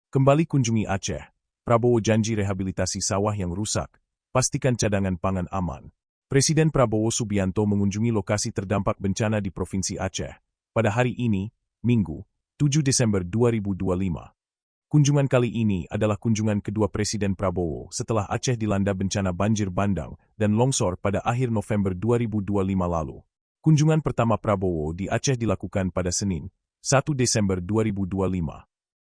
Kembali kunjungi Aceh. Prabowo janji rehabilitasi sawah yang rusak. Pastikan cadangan pangan aman. Presiden Prabowo Subianto mengunjungi lokasi terdampak bencana di Provinsi Aceh pada hari ini, Minggu, 7 Desember 2025. Kunjungan kali ini adalah kunjungan kedua Presiden Prabowo setelah Aceh dilanda bencana banjir bandang dan longsor pada akhir November 2025 lalu. Kunjungan pertama Prabowo di Aceh dilakukan pada Senin, 1 Desember 2025.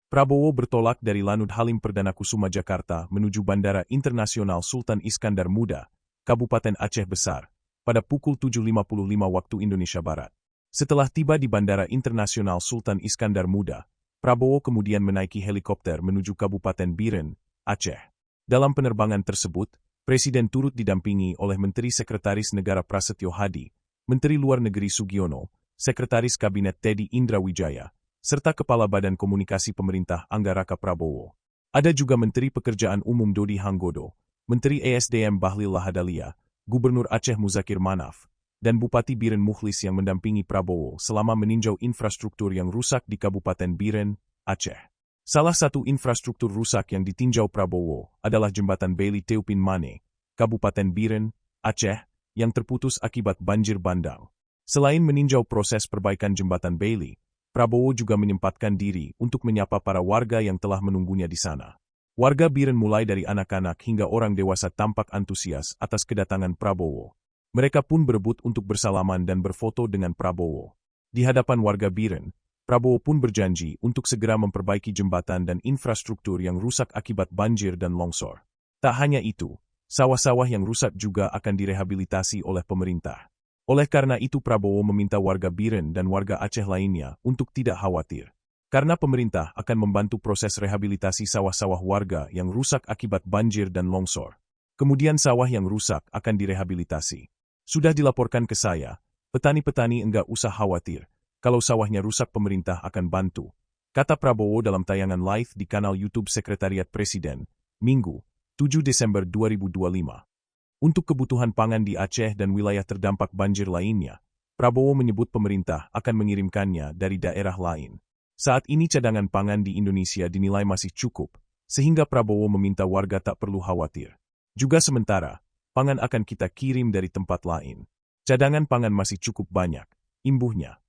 Prabowo bertolak dari Lanut Halim Perdana Kusuma Jakarta menuju Bandara Internasional Sultan Iskandar Muda, Kabupaten Aceh Besar, pada pukul 7.55 waktu Indonesia Barat. Setelah tiba di Bandara Internasional Sultan Iskandar Muda, Prabowo kemudian menaiki helikopter menuju Kabupaten Biren, Aceh. Dalam penerbangan tersebut, Presiden turut didampingi oleh Menteri Sekretaris Negara Prasetyo Hadi, Menteri Luar Negeri Sugiono, Sekretaris Kabinet Teddy Indra Wijaya, serta Kepala Badan Komunikasi Pemerintah Anggaraka Prabowo. Ada juga Menteri Pekerjaan Umum Dodi Hanggodo, Menteri ESDM Bahlil Lahadalia, Gubernur Aceh Muzakir Manaf, dan Bupati Biren Mukhlis yang mendampingi Prabowo selama meninjau infrastruktur yang rusak di Kabupaten Biren, Aceh. Salah satu infrastruktur rusak yang ditinjau Prabowo adalah Jembatan Beli Teupin Mane, Kabupaten Biren, Aceh, yang terputus akibat banjir bandang. Selain meninjau proses perbaikan Jembatan Beli, Prabowo juga menyempatkan diri untuk menyapa para warga yang telah menunggunya di sana. Warga Biren mulai dari anak-anak hingga orang dewasa tampak antusias atas kedatangan Prabowo. Mereka pun berebut untuk bersalaman dan berfoto dengan Prabowo. Di hadapan warga Biren, Prabowo pun berjanji untuk segera memperbaiki jembatan dan infrastruktur yang rusak akibat banjir dan longsor. Tak hanya itu, sawah-sawah yang rusak juga akan direhabilitasi oleh pemerintah. Oleh karena itu Prabowo meminta warga Biren dan warga Aceh lainnya untuk tidak khawatir. Karena pemerintah akan membantu proses rehabilitasi sawah-sawah warga yang rusak akibat banjir dan longsor. Kemudian sawah yang rusak akan direhabilitasi. Sudah dilaporkan ke saya, petani-petani enggak usah khawatir. Kalau sawahnya rusak pemerintah akan bantu. Kata Prabowo dalam tayangan live di kanal YouTube Sekretariat Presiden, Minggu, 7 Desember 2025. Untuk kebutuhan pangan di Aceh dan wilayah terdampak banjir lainnya, Prabowo menyebut pemerintah akan mengirimkannya dari daerah lain. Saat ini cadangan pangan di Indonesia dinilai masih cukup, sehingga Prabowo meminta warga tak perlu khawatir. Juga sementara, pangan akan kita kirim dari tempat lain. Cadangan pangan masih cukup banyak, imbuhnya.